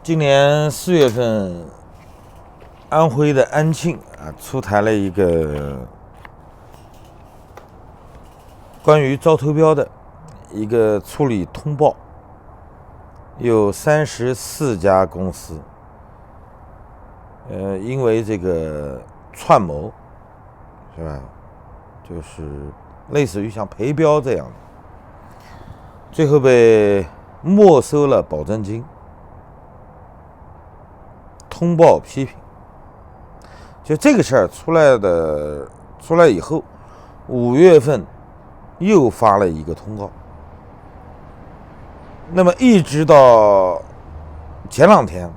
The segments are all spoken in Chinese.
今年4月份，安徽的安庆出台了一个关于招投标的一个处理通报，有34家公司，因为这个串谋，是吧？就是类似于像陪标这样的，最后被没收了保证金。通报批评，就这个事儿出来以后，5月份又发了一个通告。那么一直到前2天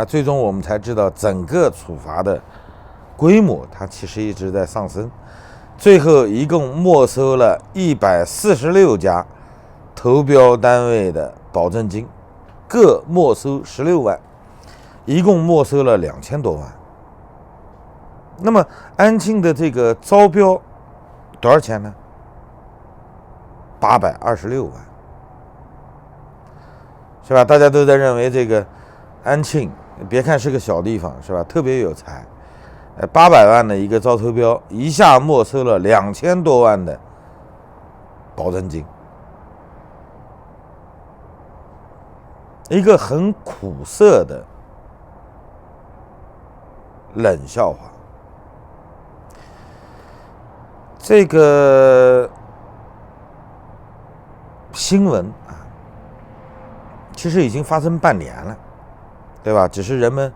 最终我们才知道整个处罚的规模，它其实一直在上升。最后一共没收了146家投标单位的保证金，各没收16万。一共没收了2000多万。那么安庆的这个招标多少钱呢？826万，是吧？大家都在认为这个安庆，别看是个小地方，是吧？特别有才，800万的一个招投标，一下没收了2000多万的保证金，一个很苦涩的冷笑话。这个新闻其实已经发生半年了，对吧？只是人们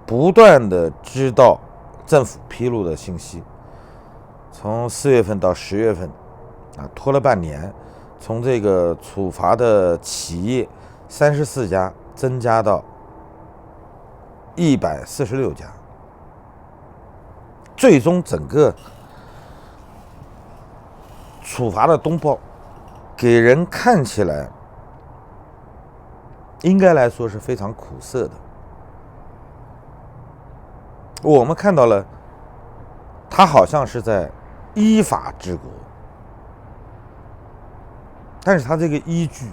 不断的知道政府披露的信息，从4月份到10月份拖了半年，从这个处罚的企业34家增加到146家。最终整个处罚的通报给人看起来应该来说是非常苦涩的。我们看到了他好像是在依法治国，但是他这个依据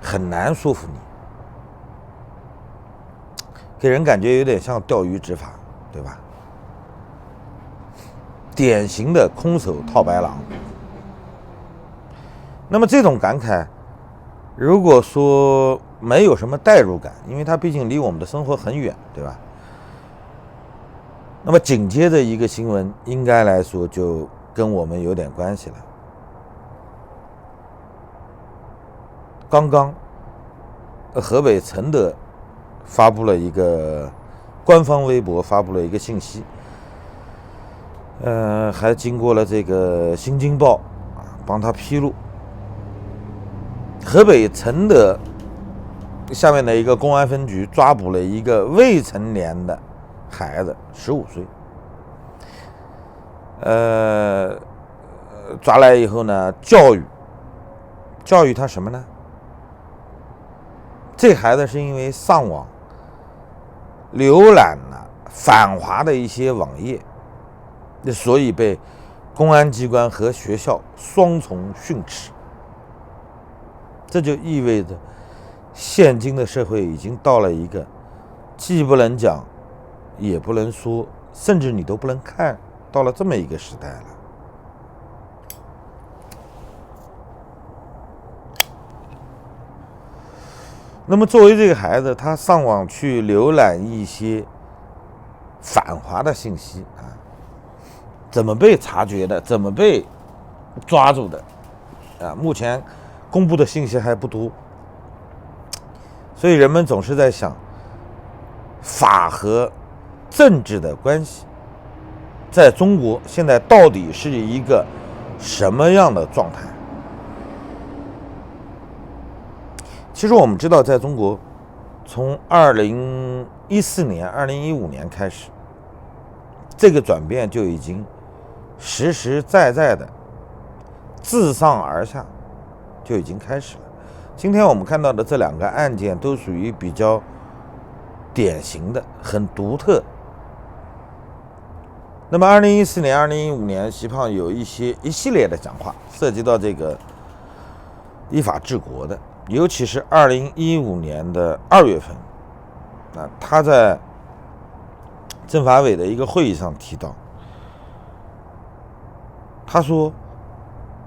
很难说服你，给人感觉有点像钓鱼执法，对吧？典型的空手套白狼。那么这种感慨，如果说没有什么代入感，因为它毕竟离我们的生活很远，对吧？那么紧接着一个新闻，应该来说就跟我们有点关系了。刚刚河北承德发布了一个官方微博，发布了一个信息，还经过了这个新京报帮他披露。河北承德下面的一个公安分局抓捕了一个未成年的孩子，15岁。抓来以后呢，教育他什么呢？这孩子是因为上网浏览了反华的一些网页，所以被公安机关和学校双重训斥。这就意味着现今的社会已经到了一个既不能讲也不能说，甚至你都不能看，到了这么一个时代了。那么作为这个孩子，他上网去浏览一些反华的信息怎么被察觉的，怎么被抓住的目前公布的信息还不多。所以人们总是在想，法和政治的关系在中国现在到底是一个什么样的状态？其实我们知道，在中国从2014年、2015年开始，这个转变就已经实实在在的自上而下就已经开始了。今天我们看到的这2个案件都属于比较典型的、很独特。那么2014年、2015年，习胖有一系列的讲话，涉及到这个依法治国的尤其是2015年的2月份，他在政法委的一个会议上提到，他说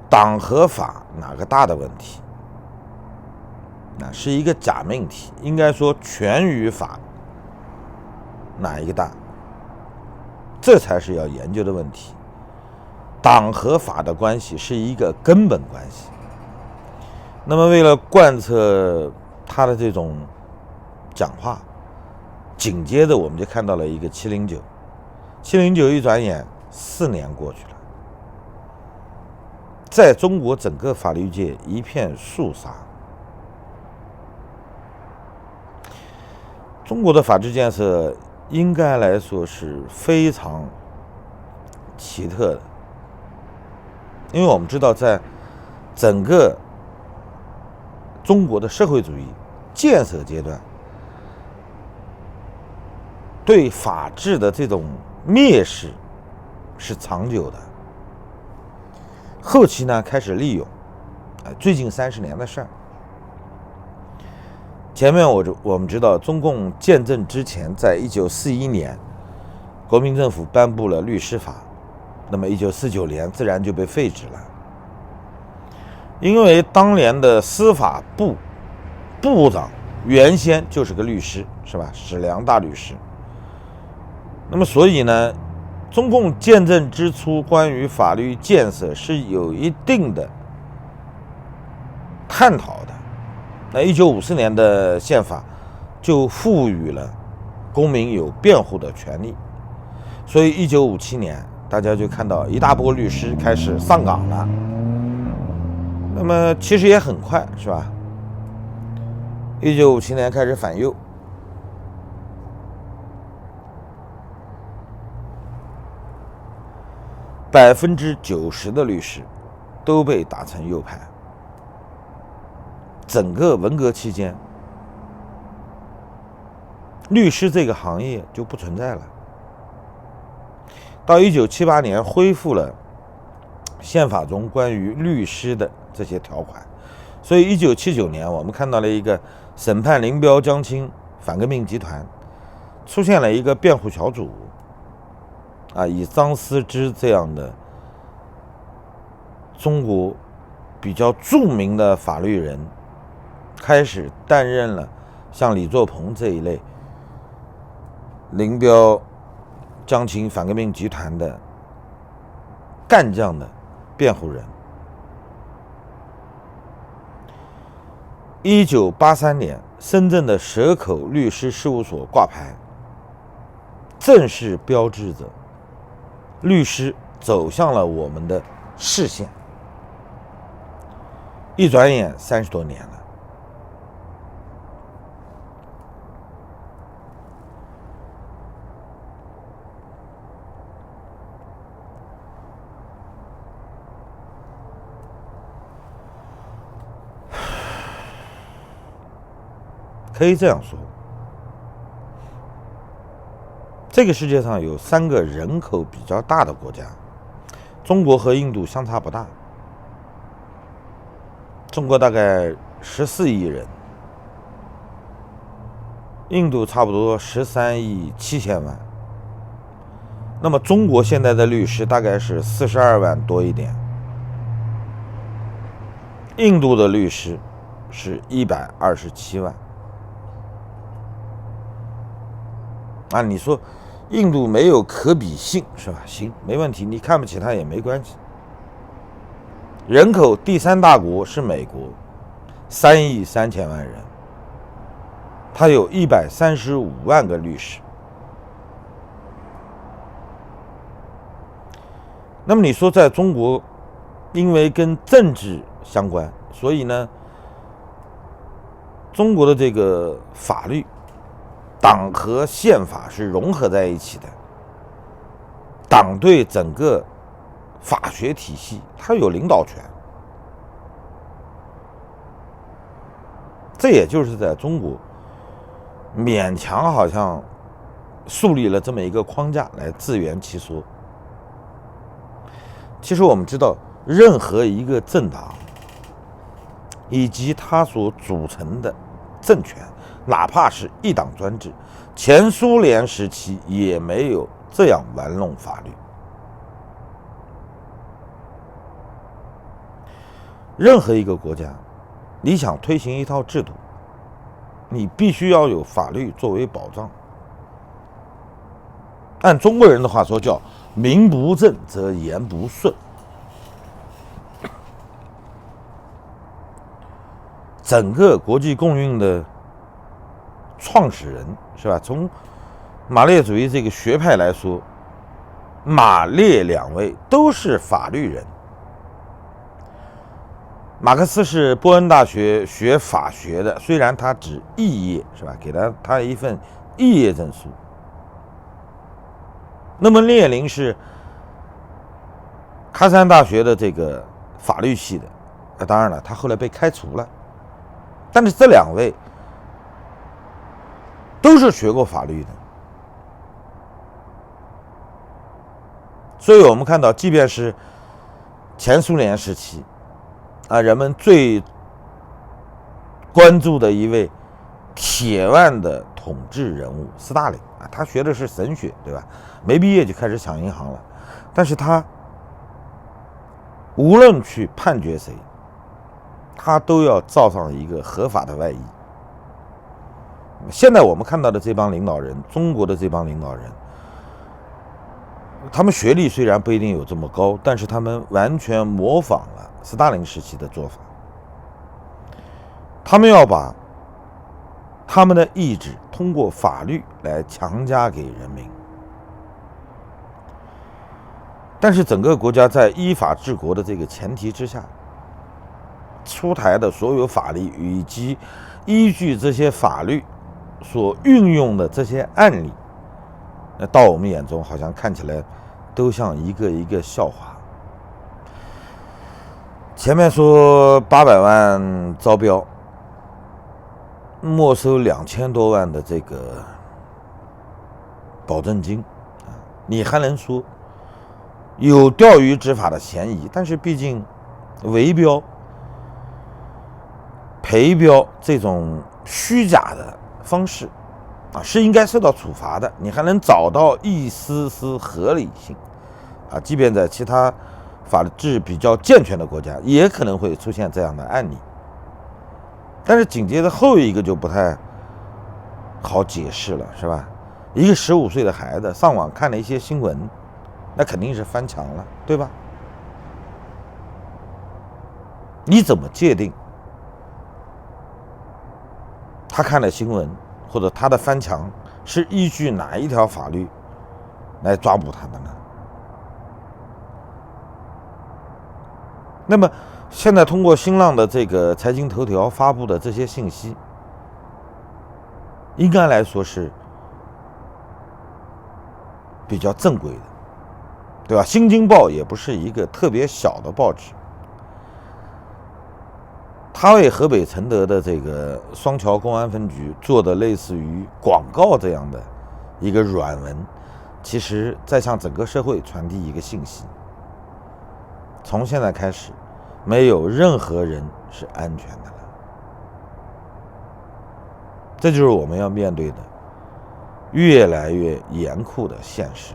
党和法哪个大的问题，是一个假命题，应该说权与法哪一个大，这才是要研究的问题。党和法的关系是一个根本关系。那么为了贯彻他的这种讲话，紧接着我们就看到了一个709，709一转眼4年过去了，在中国整个法律界一片肃杀。中国的法治建设应该来说是非常奇特的，因为我们知道，在整个中国的社会主义建设阶段，对法治的这种蔑视是长久的。后期呢，开始利用，最近30年的事儿。前面我们知道，中共建政之前，在1941年，国民政府颁布了律师法，那么1949年自然就被废止了。因为当年的司法部部长原先就是个律师，是吧？史良大律师。那么所以呢，中共建政之初关于法律建设是有一定的探讨的。那1954年的宪法就赋予了公民有辩护的权利，所以1957年大家就看到一大波律师开始上岗了。那么其实也很快，是吧？1957年开始反右，90%的律师都被打成右派。整个文革期间，律师这个行业就不存在了。到1978年恢复了宪法中关于律师的这些条款，所以1979年我们看到了一个审判林彪、江青反革命集团，出现了一个辩护小组，以张思之这样的中国比较著名的法律人开始担任了像李作鹏这一类林彪、江青反革命集团的干将的辩护人。1983年，深圳的蛇口律师事务所挂牌，正式标志着律师走向了我们的视线。一转眼30多年了。可以这样说，这个世界上有3个人口比较大的国家，中国和印度相差不大。中国大概14亿人，印度差不多13亿7千万。那么中国现在的律师大概是42万多一点，印度的律师是127万。你说印度没有可比性是吧？行，没问题，你看不起他也没关系。人口第3大国是美国，3亿3千万人，他有135万个律师。那么你说在中国，因为跟政治相关，所以呢，中国的这个法律党和宪法是融合在一起的，党对整个法学体系它有领导权，这也就是在中国勉强好像树立了这么一个框架来自圆其说。其实我们知道，任何一个政党以及它所组成的政权，哪怕是一党专制，前苏联时期也没有这样玩弄法律。任何一个国家，你想推行一套制度，你必须要有法律作为保障。按中国人的话说，叫名不正则言不顺。整个国际共运的创始人是吧？从马列主义这个学派来说，马列两位都是法律人。马克思是波恩大学学法学的，虽然他只肄业是吧？给他一份肄业证书。那么列宁是喀山大学的这个法律系的，当然了，他后来被开除了。但是这两位都是学过法律的，所以我们看到，即便是前苏联时期人们最关注的一位铁腕的统治人物斯大林他学的是神学，对吧？没毕业就开始抢银行了，但是他无论去判决谁，他都要罩上一个合法的外衣。现在我们看到的这帮领导人，中国的这帮领导人，他们学历虽然不一定有这么高，但是他们完全模仿了斯大林时期的做法。他们要把他们的意志通过法律来强加给人民。但是整个国家在依法治国的这个前提之下，出台的所有法律以及依据这些法律所运用的这些案例，到我们眼中好像看起来都像一个一个笑话。前面说800万招标，没收2000多万的这个保证金，你还能说有钓鱼执法的嫌疑？但是毕竟围标、陪标这种虚假的方式是应该受到处罚的。你还能找到一丝丝合理性即便在其他法治比较健全的国家，也可能会出现这样的案例。但是紧接着后一个就不太好解释了，是吧？一个15岁的孩子上网看了一些新闻，那肯定是翻墙了，对吧？你怎么界定他看了新闻或者他的翻墙是依据哪一条法律来抓捕他的呢？那么现在通过新浪的这个财经头条发布的这些信息，应该来说是比较正规的，对吧？新京报也不是一个特别小的报纸，他为河北承德的这个双桥公安分局做的类似于广告这样的一个软文，其实在向整个社会传递一个信息：从现在开始，没有任何人是安全的了。这就是我们要面对的越来越严酷的现实。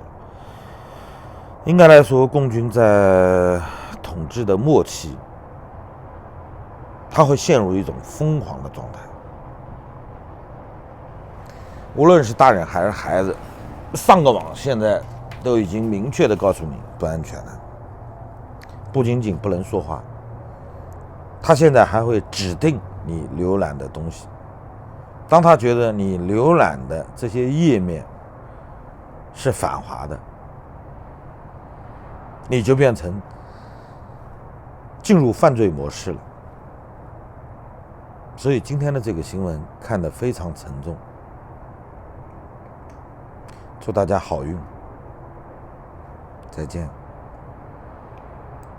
应该来说，共军在统治的末期，他会陷入一种疯狂的状态。无论是大人还是孩子，上个网现在都已经明确的告诉你不安全了。不仅仅不能说话，他现在还会指定你浏览的东西。当他觉得你浏览的这些页面是反华的，你就变成进入犯罪模式了。所以今天的这个新闻看得非常沉重。祝大家好运，再见。